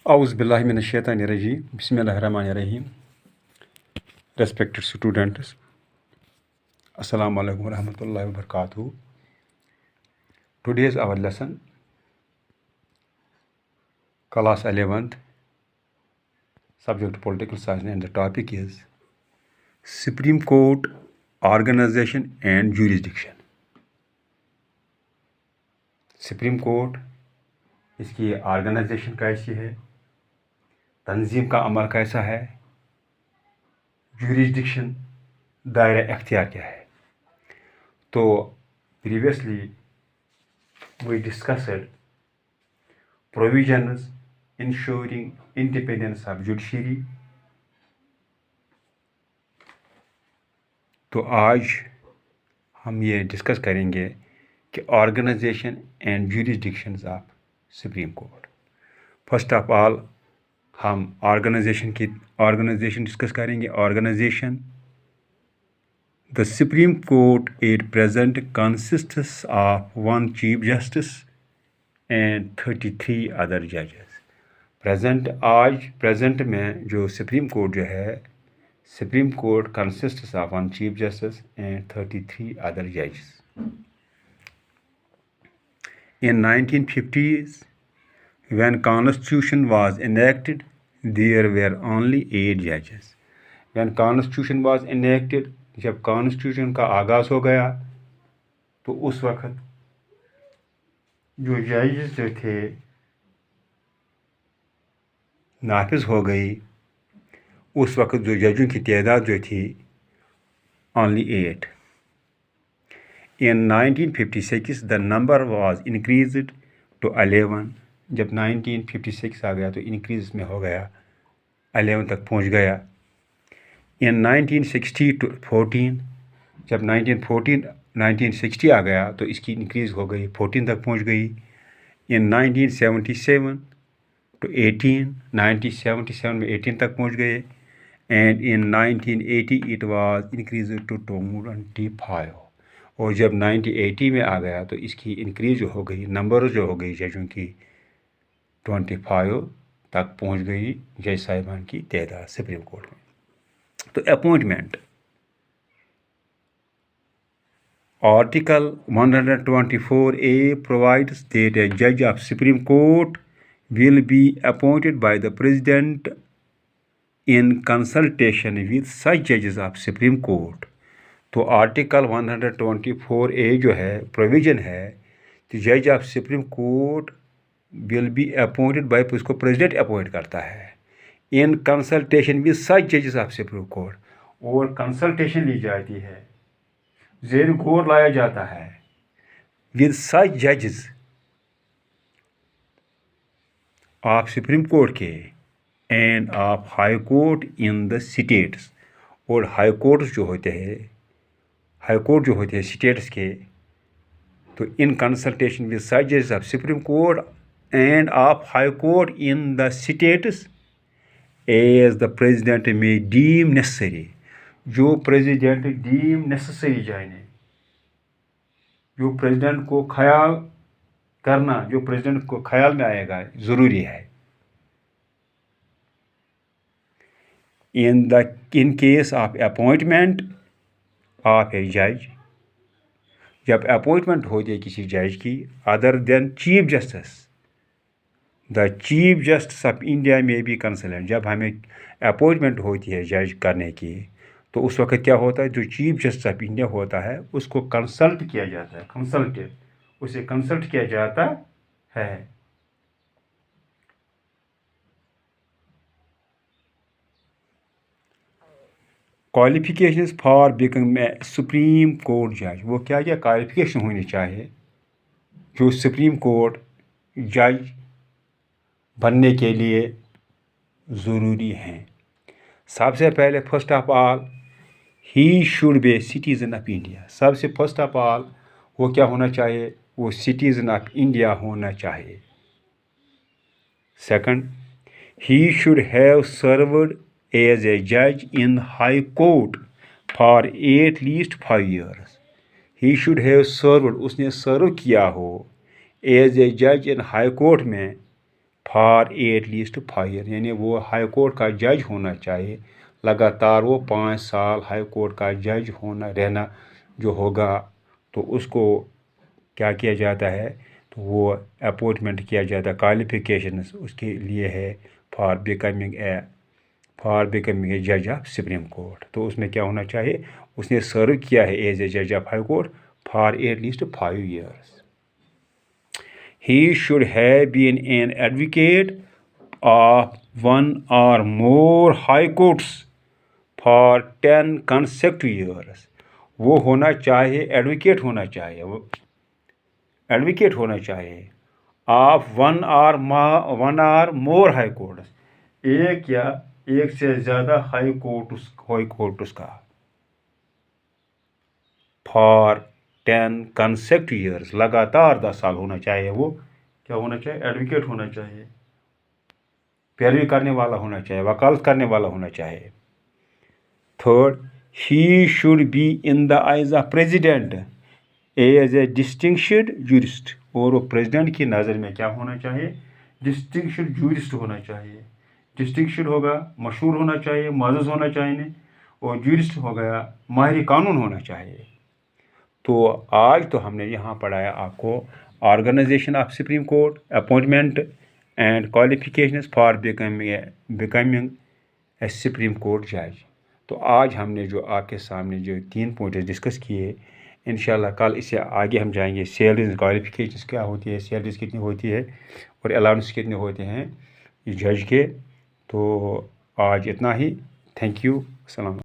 Auz billahi minash-shaytanir-rajim. Bismillahir-rahmanir-rahim. Respected students, Assalamu alaikum warahmatullahi wabarakatuh. Today is our lesson, class 11th, subject political science, and the topic is Supreme Court Organization and Jurisdiction. Supreme Court, इसकी organisation कैसी है, तंजीम का अमल कैसा है, jurisdiction दायरा इख्तियार क्या है. तो previously we discussed provisions ensuring independence of judiciary. तो आज हम ये डिस्कस करेंगे कि organisation and jurisdictions of supreme court. First of all हम ऑर्गेनाइजेशन डिस्कस करेंगे. Organisation, the supreme court at present consists of 1 chief justice and 33 other जजेस. Present में जो सुप्रीम कोर्ट जो है, supreme court consists of 1 chief justice and 33 other जजेस. In 1950s, when Constitution was enacted, there were only 8 judges. When Constitution was enacted, जब Constitution का आगाज़ हो गया तो उस वक्त जो जजेस जो थे नाफिज हो गई. उस वक्त जो जजों की तादाद जो थी only 8. In 1956, the number was increased to 11. जब 1956 आ गया तो इंक्रीज में हो गया, 11 तक पहुंच गया. In 1960 to 14, जब 1960 आ गया तो इसकी इंक्रीज हो गई, 14 तक पहुंच गई. In 1977 to 18, 1977 में 18 तक पहुंच गए. And in 1980 it was increased to 25. और जब 1980 में आ गया तो इसकी इंक्रीज जो हो गई, नंबर जो हो गई जजों की, 25 तक पहुंच गई जज साहिबान की तादाद सुप्रीम कोर्ट में. तो appointment, article 124A provides that a judge of Supreme Court will be appointed by the President in consultation with such judges of Supreme Court. तो आर्टिकल 124A जो है प्रोविज़न है कि जज of supreme court will be appointed by, उसको president appoint करता है, in consultation with such जजेस ऑफ सुप्रीम कोर्ट. और कंसल्टेशन ली जाती है, ज़ेर गौर लाया जाता है, विद सच जजेस ऑफ सुप्रीम कोर्ट के and of high court in the states. और हाई कोर्ट जो होते हैं स्टेट्स के, तो इन कंसल्टेशन विद सच जजेस of supreme court and of high court in the states as the president में डीम नेसेसरी. जो प्रेसिडेंट डीम नेसेसरी जाने, जो प्रेसिडेंट को ख्याल करना, जो प्रेसिडेंट को ख्याल में आएगा, ज़रूरी है. in case of appointment of a judge, जब अपॉइंटमेंट होती है किसी जज की, other than chief justice, the chief justice of India में भी कंसल्टेंट. जब हमें अपॉइंटमेंट होती है जज करने की तो उस वक्त क्या होता है, जो चीफ जस्टिस ऑफ इंडिया होता है उसको कंसल्ट किया जाता है, उसे कंसल्ट किया जाता है. Qualifications for becoming a supreme court जज. वो क्या क्या क्वालिफिकेशन होनी चाहिए जो सुप्रीम कोर्ट जज बनने के लिए ज़रूरी हैं. सबसे पहले first of all he should B citizen of India. सबसे फर्स्ट ऑफ ऑल वो क्या होना चाहिए, वो सिटीज़न ऑफ इंडिया होना चाहिए. Second, he should have served as a judge in high court for at least 5 years. He should have served, उसने सर्व किया हो as a judge in high court में फॉर एटलीस्ट 5 ईयर, यानी वो high court का जज होना चाहिए, लगातार वो 5 साल हाई कोर्ट का जज रहना जो होगा, तो उसको क्या किया जाता है, तो वो अपॉइंटमेंट किया जाता है। क्वालिफिकेशंस उसके लिए है फॉर बिकमिंग ए जज ऑफ सुप्रीम कोर्ट। तो उसमें क्या होना चाहिए, उसने सर्व किया है एज ए जज of high court for at least 5 years. He should have been an advocate of one or more high courts for 10 consecutive years. वो होना चाहिए, एडवोकेट होना चाहिए, वो एडवोकेट होना चाहिए of one or more high courts, एक या एक से ज़्यादा हाई कोर्ट्स का, फॉर 10 consecutive years, लगातार 10 साल होना चाहिए। वो क्या होना चाहिए, एडवोकेट होना चाहिए, पैरवी करने वाला होना चाहिए, वकालत करने वाला होना चाहिए। Third, he should be in the eyes of president as a distinguished jurist, और वो प्रेसिडेंट की नज़र में क्या होना चाहिए, डिस्टिंग्विश्ड जूरिस्ट होना चाहिए। डिस्टिंग्विश्ड होगा, मशहूर होना चाहिए, मुअज़्ज़ज़ होना चाहिए, और जूरिस्ट हो गया, माहिर कानून होना चाहिए। तो आज तो हमने यहाँ पढ़ाया आपको organisation of supreme court, appointment and qualifications for becoming a supreme court जज। तो आज हमने जो आपके सामने जो 3 पॉइंट डिस्कस किए, इंशाल्लाह कल इससे आगे हम जाएंगे। सैलरीज क्वालिफिकेशंस क्या होती है, सैलरीज कितनी होती है, और अलाउंस कितने होते हैं जज के। तो आज इतना ही। Thank you. अस्सलाम।